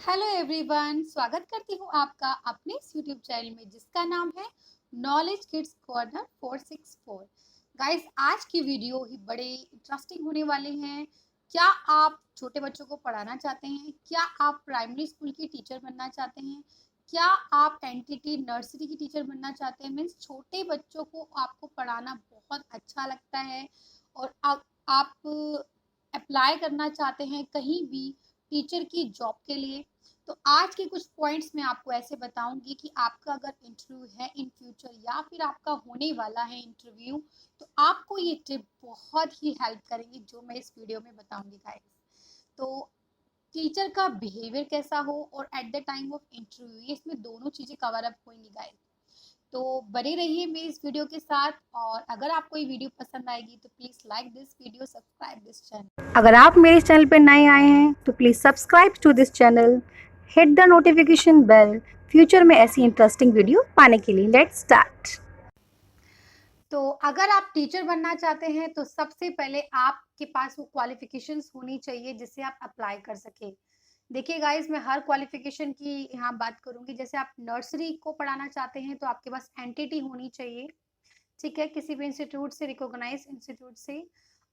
Hello everyone, स्वागत करती हूँ आपका अपने इस यूट्यूब चैनल में जिसका नाम है नॉलेज किड्स कॉर्नर 464। गाइस, आज की वीडियो ही बड़े इंटरेस्टिंग होने वाले हैं। क्या आप छोटे बच्चों को पढ़ाना चाहते हैं? क्या आप प्राइमरी स्कूल की टीचर बनना चाहते हैं? क्या आप एनटीटी नर्सरी की टीचर बनना चाहते हैं? मीन्स छोटे बच्चों को आपको पढ़ाना बहुत अच्छा लगता है और आप अप्लाई करना चाहते हैं कहीं भी टीचर की जॉब के लिए। तो आज के कुछ पॉइंट्स मैं आपको ऐसे बताऊंगी कि आपका अगर इंटरव्यू है इन फ्यूचर या फिर आपका होने वाला है इंटरव्यू, तो आपको ये टिप बहुत ही हेल्प करेंगी जो मैं इस वीडियो में बताऊंगी गाइस। तो टीचर का बिहेवियर कैसा हो और at the time of interview, ये इसमें दोनों चीज़ें कवर अप होंगी गाइस। तो बने रहिए मेरी इस वीडियो के साथ, और अगर आपको ये वीडियो पसंद आएगी तो please like this video, subscribe this channel. अगर आप मेरे चैनल पर नए आए हैं तो please subscribe to this channel, hit the notification bell future में ऐसी इंटरेस्टिंग वीडियो पाने के लिए। Let's start. तो अगर आप टीचर बनना चाहते हैं तो सबसे पहले आपके पास वो क्वालिफिकेशंस होनी चाहिए जिससे आप अप्लाई कर सके। देखिए गाइस, मैं हर क्वालिफिकेशन की यहाँ बात करूंगी। जैसे आप नर्सरी को पढ़ाना चाहते हैं तो आपके पास एनटीटी होनी चाहिए, ठीक है, किसी भी इंस्टीट्यूट से, रिकॉग्नाइज इंस्टीट्यूट से।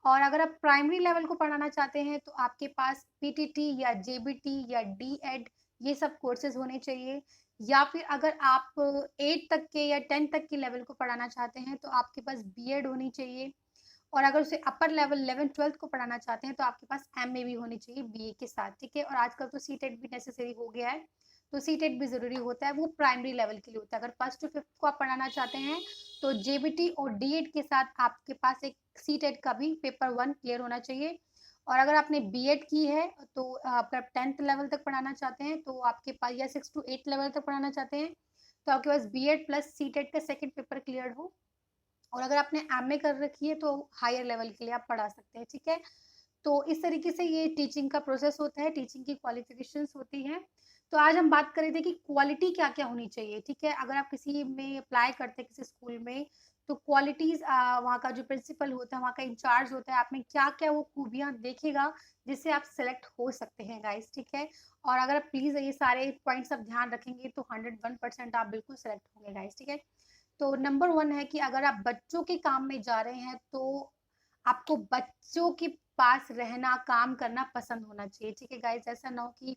और अगर आप प्राइमरी लेवल को पढ़ाना चाहते हैं तो आपके पास पीटीटी या जेबीटी या डीएड, ये सब कोर्सेज होने चाहिए। या फिर अगर आप 8 तक के या 10 तक के लेवल को पढ़ाना चाहते हैं तो आपके पास बीएड होनी चाहिए। और अगर उसे अपर लेवल 11th-12th को पढ़ाना चाहते हैं तो आपके पास एमए भी होनी चाहिए बीए के साथ, ठीक है। और आजकल तो सीटेट भी नेसेसरी हो गया है, तो सीटेट भी ज़रूरी होता है, वो प्राइमरी लेवल के लिए होता है। अगर 1st to 5th को आप पढ़ाना चाहते हैं तो जेबीटी और डीएड के साथ आपके पास एक सीटेट का भी पेपर 1 क्लियर होना चाहिए। और अगर आपने बीएड की है तो अगर 10th लेवल तक पढ़ाना चाहते हैं तो आपके पास, या 6 to 8 लेवल तक पढ़ाना चाहते हैं तो आपके पास बीएड प्लस सीटेट का सेकंड पेपर क्लियर हो। और अगर आपने एमए कर रखी है तो हायर लेवल के लिए आप पढ़ा सकते हैं, ठीक है। तो इस तरीके से ये टीचिंग का प्रोसेस होता है, टीचिंग की क्वालिफिकेशंस होती हैं। तो आज हम बात कर रहे थे कि क्वालिटी क्या-क्या होनी चाहिए, ठीक है। अगर आप किसी में अप्लाई करते हैं किसी स्कूल में, तो क्वालिटीज़ वहाँ का जो प्रिंसिपल होता है, वहाँ का इंचार्ज होता है, आप में क्या-क्या वो खूबियाँ देखेगा जिससे आप सेलेक्ट हो सकते हैं गाइस, ठीक है। और अगर आप प्लीज़ ये सारे पॉइंट्स आप ध्यान रखेंगे तो 101% आप बिल्कुल सेलेक्ट होंगे गाइस, ठीक है। तो नंबर 1 है कि अगर आप बच्चों के काम में जा रहे हैं तो आपको बच्चों के पास रहना, काम करना पसंद होना चाहिए, ठीक है गाइस। ऐसा ना हो कि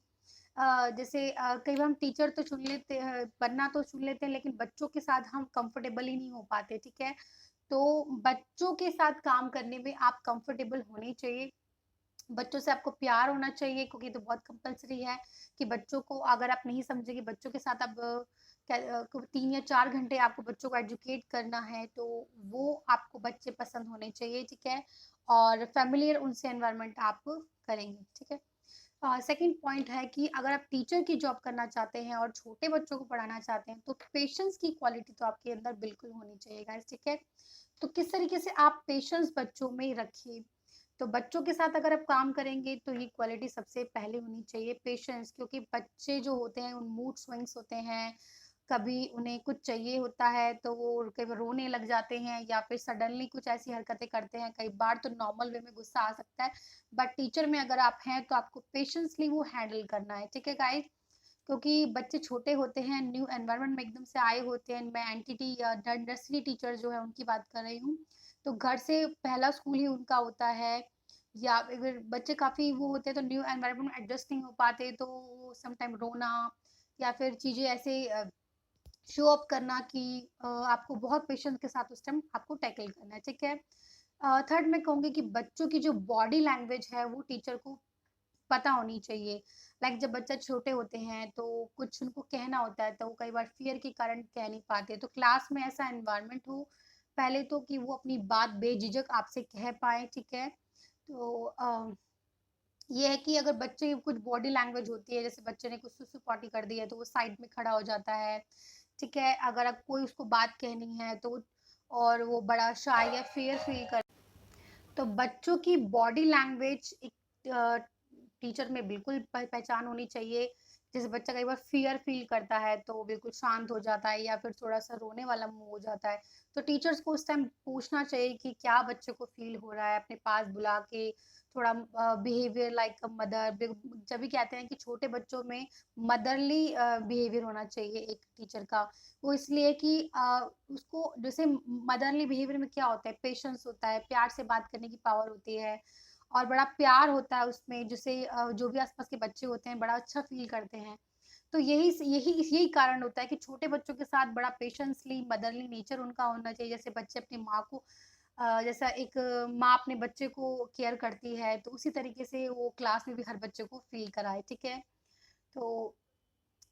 जैसे कई बार हम टीचर तो चुन लेते हैं, बनना तो चुन लेते हैं, लेकिन बच्चों के साथ हम कंफर्टेबल ही नहीं हो पाते, ठीक है। तो बच्चों के साथ काम करने में आप कंफर्टेबल होने चाहिए। बच्चों से आपको प्यार होना चाहिए क्योंकि तो बहुत कंपल्सरी है कि बच्चों को, अगर आप नहीं समझेंगे बच्चों के साथ, अब 3 या 4 घंटे आपको बच्चों को एजुकेट करना है तो वो आपको बच्चे पसंद होने चाहिए, ठीक है। और फ़ैमिलियर उनसे एनवायरनमेंट आप करेंगे, ठीक है। सेकंड पॉइंट है कि अगर आप टीचर की जॉब करना चाहते हैं और छोटे बच्चों को पढ़ाना चाहते हैं तो पेशेंस की क्वालिटी तो आपके अंदर बिल्कुल होनी चाहिए गाइस, ठीक है। तो किस तरीके से आप पेशेंस बच्चों में रखिए। तो बच्चों के साथ अगर आप काम करेंगे तो ये क्वालिटी सबसे पहले होनी चाहिए, पेशेंस। क्योंकि बच्चे जो होते हैं उन मूड स्विंग्स होते हैं, कभी उन्हें कुछ चाहिए होता है तो वो कई बार रोने लग जाते हैं या फिर सडनली कुछ ऐसी हरकतें करते हैं। कई बार तो नॉर्मल वे में गुस्सा आ सकता है, बट टीचर में अगर आप हैं तो आपको पेशेंसली वो हैंडल करना है, ठीक है गाइस। क्योंकि बच्चे छोटे होते हैं, न्यू एनवायरनमेंट में एकदम से आए होते हैं। मैं एनटीटी या नर्सरी टीचर जो है उनकी बात कर रही हूँ। तो घर से पहला स्कूल ही उनका होता है, या अगर बच्चे काफ़ी वो होते हैं तो न्यू एनवायरनमेंट में एडजस्ट नहीं हो पाते, तो सम टाइम रोना या फिर चीज़ें ऐसे शो अप करना कि आपको बहुत पेशेंस के साथ उस टाइम आपको टैकल करना है, ठीक है। थर्ड मैं कहूँगी कि बच्चों की जो बॉडी लैंग्वेज है वो टीचर को पता होनी चाहिए। लाइक जब बच्चे छोटे होते हैं तो कुछ उनको कहना होता है तो वो कई बार फ़ियर के कारण कह नहीं पाते। तो क्लास में ऐसा एनवायरनमेंट हो पहले तो कि वो अपनी बात बेझिझक आपसे कह पाएँ, ठीक है। तो ये है कि अगर बच्चे की कुछ बॉडी लैंग्वेज होती है, जैसे बच्चे ने कुछ सुसु-पॉटी कर दी है तो वो साइड में खड़ा हो जाता है, ठीक है। अगर आप कोई उसको बात कहनी है तो और वो बड़ा शाय या फ़ियर फ़ील कर, तो बच्चों की बॉडी लैंग्वेज एक टीचर में बिल्कुल पहचान होनी चाहिए। जैसे बच्चा कई बार फ़ियर फ़ील करता है तो वो बिल्कुल शांत हो जाता है या फिर थोड़ा-सा रोने वाला मुँह हो जाता है। तो टीचर्स को उस टाइम पूछना चाहिए कि क्या बच्चे को फ़ील हो रहा है, अपने पास बुला के थोड़ा बिहेवियर लाइक अ मदर, जब भी कहते हैं कि छोटे बच्चों में मदरली बिहेवियर होना चाहिए एक टीचर का। वो इसलिए कि उसको जैसे मदरली बिहेवियर में क्या होता है, पेशेंस होता है, प्यार से बात करने की पावर होती है और बड़ा प्यार होता है उसमें, जिससे जो भी आसपास के बच्चे होते हैं बड़ा अच्छा फील करते हैं। तो यही कारण होता है कि छोटे बच्चों के साथ बड़ा पेशेंसली मदरली नेचर उनका होना चाहिए। जैसे बच्चे अपनी माँ को जैसा एक माँ अपने बच्चे को केयर करती है, तो उसी तरीके से वो क्लास में भी हर बच्चे को फील कराए, ठीक है? तो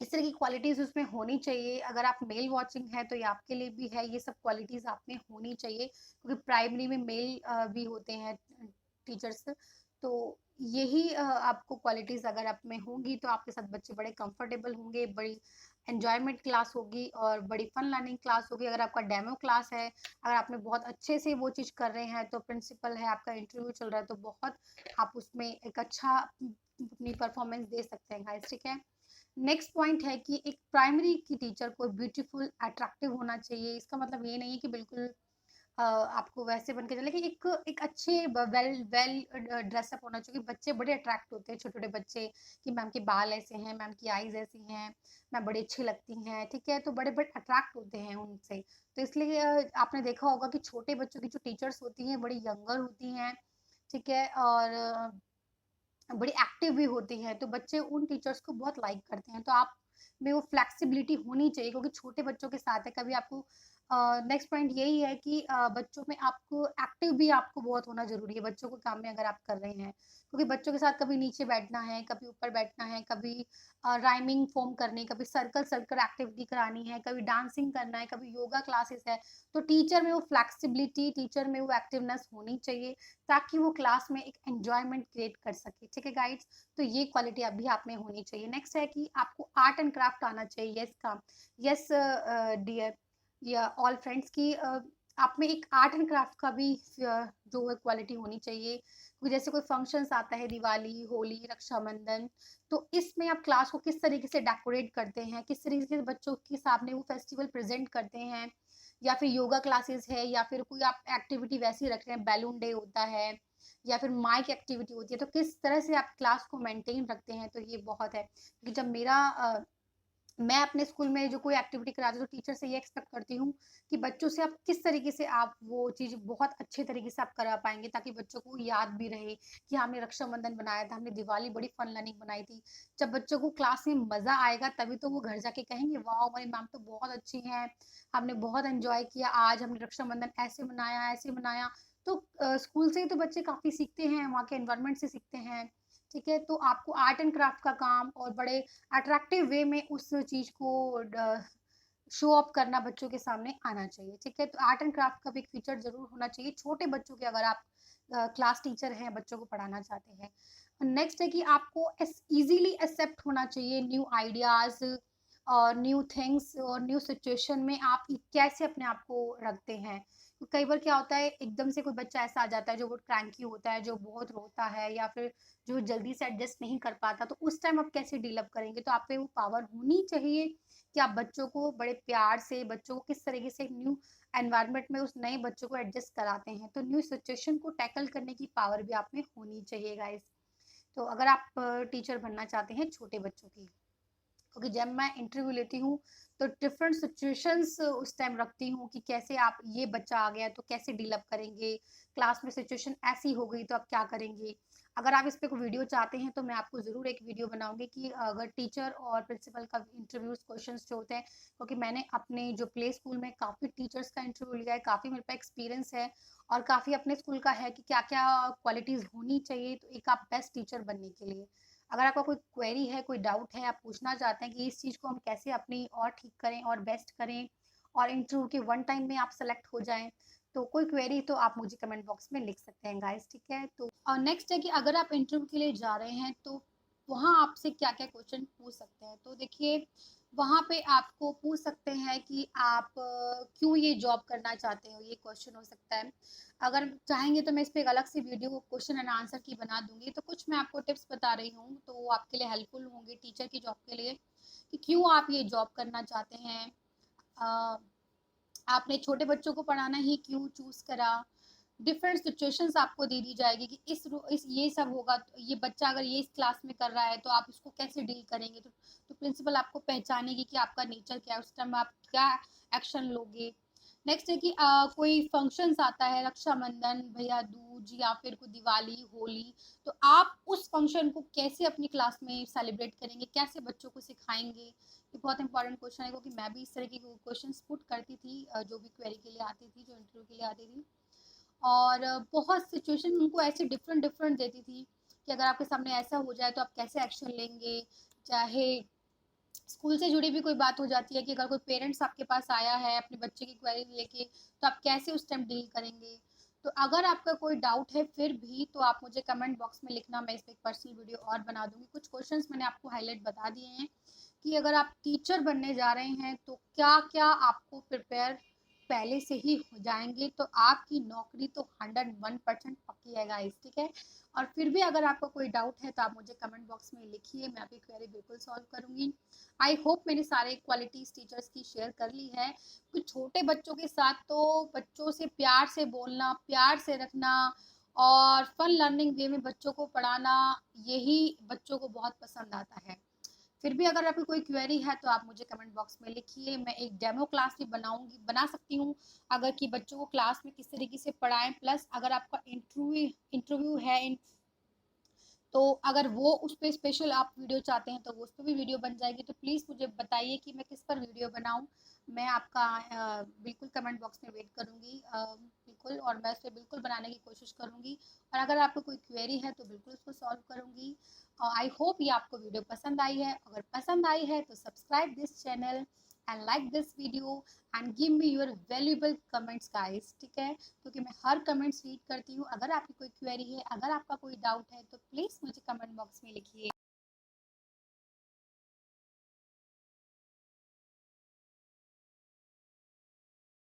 इस तरह की क्वालिटीज़ उसमें होनी चाहिए। अगर आप मेल वॉचिंग है तो ये आपके लिए भी है, ये सब क्वालिटीज़ आप में होनी चाहिए, क्योंकि प्राइमरी में मेल भी होते हैं टीचर्स। तो यही आपको क्वालिटीज़ अगर आप में होंगी तो आपके साथ बच्चे बड़े कंफर्टेबल होंगे, बड़ी एन्जॉयमेंट क्लास होगी और बड़ी फन लर्निंग क्लास होगी। अगर आपका डेमो क्लास है, अगर आपने बहुत अच्छे से वो चीज़ कर रहे हैं, तो प्रिंसिपल है, आपका इंटरव्यू चल रहा है, तो बहुत आप उसमें एक अच्छा अपनी परफॉर्मेंस दे सकते हैं गाइस, ठीक है? नेक्स्ट पॉइंट है कि एक प्राइमरी की टीचर को ब्यूटीफुल अट्रैक्टिव होना चाहिए। इसका मतलब ये नहीं है कि बिल्कुल आपको वैसे बन के चले, लेकिन एक एक अच्छे वेल वेल ड्रेसअप होना चाहिए। बच्चे बड़े अट्रैक्ट होते हैं, छोटे छोटे बच्चे, कि मैम के बाल ऐसे हैं, मैम की आईज ऐसी हैं, मैम बड़ी अच्छी लगती हैं, ठीक है? तो बड़े बड़े अट्रैक्ट होते हैं उनसे। तो इसलिए आपने देखा होगा कि छोटे बच्चों की जो टीचर्स होती हैं बड़ी यंगर होती हैं, ठीक है? और बड़ी एक्टिव भी होती है, तो बच्चे उन टीचर्स को बहुत लाइक करते हैं। तो आप में वो फ्लेक्सिबिलिटी होनी चाहिए, क्योंकि छोटे बच्चों के साथ है। कभी आपको नेक्स्ट पॉइंट यही है कि बच्चों में आपको एक्टिव भी आपको बहुत होना ज़रूरी है, बच्चों को काम में अगर आप कर रहे हैं। क्योंकि बच्चों के साथ कभी नीचे बैठना है, कभी ऊपर बैठना है, कभी राइमिंग फ़ॉर्म करनी, कभी सर्कल सर्कल एक्टिविटी करानी है, कभी डांसिंग करना है, कभी योगा क्लासेस है। तो टीचर में वो फ्लेक्सिबिलिटी, टीचर में वो एक्टिवनेस होनी चाहिए, ताकि वो क्लास में एक एन्जॉयमेंट क्रिएट कर सके, ठीक है गाइड्स? तो ये क्वालिटी अभी आप में होनी चाहिए। नेक्स्ट है कि आपको आर्ट एंड क्राफ्ट आना चाहिए। यस डियर या ऑल फ्रेंड्स की आप में एक आर्ट एंड क्राफ्ट का भी जो है क्वालिटी होनी चाहिए। क्योंकि जैसे कोई फंक्शंस आता है, दिवाली, होली, रक्षाबंधन, तो इसमें आप क्लास को किस तरीके से डेकोरेट करते हैं, किस तरीके से बच्चों के सामने वो फेस्टिवल प्रेजेंट करते हैं, या फिर योगा क्लासेस है, या फिर कोई आप एक्टिविटी वैसी रख रहे हैं, बैलून डे होता है, या फिर माइक एक्टिविटी होती है, तो किस तरह से आप क्लास को मेंटेन रखते हैं, तो ये बहुत है। क्योंकि जब मैं अपने स्कूल में जो कोई एक्टिविटी कराती हूँ, तो टीचर से ये एक्सपेक्ट करती हूँ कि बच्चों से आप किस तरीके से आप वो चीज़ बहुत अच्छे तरीके से आप करा पाएँगे, ताकि बच्चों को याद भी रहे कि हमने रक्षाबंधन बनाया था, हमने दिवाली बड़ी फन लर्निंग बनाई थी। जब बच्चों को क्लास में मज़ा आएगा, तभी तो वो घर जाके कहेंगे, वाओ! हमारी मैम तो बहुत अच्छी हैं, हमने बहुत एन्जॉय किया, आज हमने रक्षाबंधन ऐसे मनाया, ऐसे मनाया। तो स्कूल से ही तो बच्चे काफ़ी सीखते हैं, वहाँ के एनवायरनमेंट से सीखते हैं, ठीक है? तो आपको आर्ट एंड क्राफ्ट का काम और बड़े अट्रैक्टिव वे में उस चीज़ को शो ऑफ करना बच्चों के सामने आना चाहिए, ठीक है? तो आर्ट एंड क्राफ्ट का भी एक फीचर ज़रूर होना चाहिए छोटे बच्चों के, अगर आप क्लास टीचर हैं, बच्चों को पढ़ाना चाहते हैं। नेक्स्ट है कि आपको ईज़िली एक्सेप्ट होना चाहिए न्यू आइडियाज़ और न्यू थिंग्स और न्यू सिचुएशन में आप कैसे अपने आप को रखते हैं। तो कई बार क्या होता है, एकदम से कोई बच्चा ऐसा आ जाता है जो बहुत क्रैंकी होता है, जो बहुत रोता है, या फिर जो जल्दी से एडजस्ट नहीं कर पाता, तो उस टाइम आप कैसे डील अप करेंगे? तो आप पे वो पावर होनी चाहिए कि आप बच्चों को बड़े प्यार से, बच्चों को किस तरीके से न्यू एनवायरनमेंट में उस नए बच्चों को एडजस्ट कराते हैं। तो न्यू सिचुएशन को टैकल करने की पावर भी आप में होनी चाहिए गाइस। तो अगर आप टीचर बनना चाहते हैं छोटे बच्चों की, क्योंकि जब मैं इंटरव्यू लेती हूँ तो डिफरेंट सिचुएशंस उस टाइम रखती हूँ कि कैसे आप, ये बच्चा आ गया तो कैसे डील अप करेंगे, क्लास में सिचुएशन ऐसी हो गई तो आप क्या करेंगे। अगर आप इस पे कोई वीडियो चाहते हैं तो मैं आपको ज़रूर एक वीडियो बनाऊंगी कि अगर टीचर और प्रिंसिपल का इंटरव्यूज क्वेश्चंस जो होते हैं, क्योंकि मैंने अपने जो प्ले स्कूल में काफ़ी टीचर्स का इंटरव्यू लिया है, काफ़ी मेरे पास एक्सपीरियंस है और काफ़ी अपने स्कूल का है कि क्या क्या क्वालिटीज़ होनी चाहिए तो एक आप बेस्ट टीचर बनने के लिए। अगर आपका कोई क्वेरी है, कोई डाउट है, आप पूछना चाहते हैं कि इस चीज़ को हम कैसे अपनी और ठीक करें और बेस्ट करें और इंटरव्यू के 1 टाइम में आप सेलेक्ट हो जाएँ, तो कोई क्वेरी तो आप मुझे कमेंट बॉक्स में लिख सकते हैं गाइस, ठीक है? तो नेक्स्ट है कि अगर आप इंटरव्यू के लिए जा रहे हैं, तो वहाँ आपसे क्या-क्या क्वेश्चन पूछ सकते हैं। तो देखिए, वहाँ पे आपको पूछ सकते हैं कि आप क्यों ये जॉब करना चाहते हो, ये क्वेश्चन हो सकता है। अगर चाहेंगे तो मैं इस पे एक अलग से वीडियो क्वेश्चन एंड आंसर की बना दूँगी। तो कुछ मैं आपको टिप्स बता रही हूँ, तो वो आपके लिए हेल्पफुल होंगे टीचर की जॉब के लिए, कि क्यों आप ये जॉब करना चाहते हैं। अ, आपने छोटे बच्चों को पढ़ाना ही क्यों चूज़ करा? डिफरेंट सिचुएशंस आपको दे दी जाएगी कि इस ये सब होगा, तो ये बच्चा अगर ये इस क्लास में कर रहा है तो आप इसको कैसे डील करेंगे। तो प्रिंसिपल आपको पहचानेगी कि आपका नेचर क्या है, उस टाइम आप क्या एक्शन लोगे। नेक्स्ट है कि कोई फंक्शंस आता है, रक्षाबंधन, भैया दूज या फिर कोई दिवाली, होली, तो आप उस फंक्शन को कैसे अपनी क्लास में सेलिब्रेट करेंगे, कैसे बच्चों को सिखाएंगे। ये बहुत इंपॉर्टेंट क्वेश्चन है, क्योंकि मैं भी इस तरह के क्वेश्चन पुट करती थी जो भी क्वेरी के लिए आती थी, जो इंटरव्यू के लिए आती थी। और बहुत सिचुएशन उनको ऐसे डिफरेंट डिफरेंट देती थी कि अगर आपके सामने ऐसा हो जाए तो आप कैसे एक्शन लेंगे। चाहे स्कूल से जुड़ी भी कोई बात हो जाती है कि अगर कोई पेरेंट्स आपके पास आया है अपने बच्चे की क्वेरी लेके, तो आप कैसे उस टाइम डील करेंगे। तो अगर आपका कोई डाउट है फिर भी, तो आप मुझे कमेंट बॉक्स में लिखना, मैं इस पर एक पर्सनल वीडियो और बना दूंगी। कुछ क्वेश्चंस मैंने आपको हाईलाइट बता दिए हैं कि अगर आप टीचर बनने जा रहे हैं तो क्या क्या आपको प्रिपेयर पहले से ही हो जाएंगे, तो आपकी नौकरी तो 101% पक्की है गाइस, ठीक है। और फिर भी अगर आपको कोई डाउट है तो आप मुझे कमेंट बॉक्स में लिखिए, मैं आपकी क्वेरी बिल्कुल सॉल्व करूंगी। आई होप मैंने सारे क्वालिटीज टीचर्स की शेयर कर ली है। कुछ छोटे बच्चों के साथ तो बच्चों से प्यार से बोलना, प्यार से रखना और फन लर्निंग वे में बच्चों को पढ़ाना, यही बच्चों को बहुत पसंद आता है। फिर भी अगर आपकी कोई क्वेरी है तो आप मुझे कमेंट बॉक्स में लिखिए, मैं एक डेमो क्लास भी बना सकती हूँ, अगर कि बच्चों को क्लास में किस तरीके से पढ़ाएं। प्लस अगर आपका इंटरव्यू है तो अगर वो उस पर स्पेशल आप वीडियो चाहते हैं तो वो उस पर भी वीडियो बन जाएगी। तो प्लीज़ मुझे बताइए कि मैं किस पर वीडियो बनाऊं। मैं आपका बिल्कुल कमेंट बॉक्स में वेट करूंगी, बिल्कुल, और मैं उस पर बिल्कुल बनाने की कोशिश करूंगी। और अगर आपको कोई क्वेरी है तो बिल्कुल उसको सॉल्व करूंगी। आई होप ये आपको वीडियो पसंद आई है। अगर पसंद आई है तो subscribe this channel and like this video and give me your valuable comments guys, ठीक है। क्योंकि मैं हर कमेंट्स रीड करती हूँ। अगर आपकी कोई क्वेरी है, अगर आपका कोई डाउट है तो प्लीज़ मुझे कमेंट बॉक्स में लिखिए।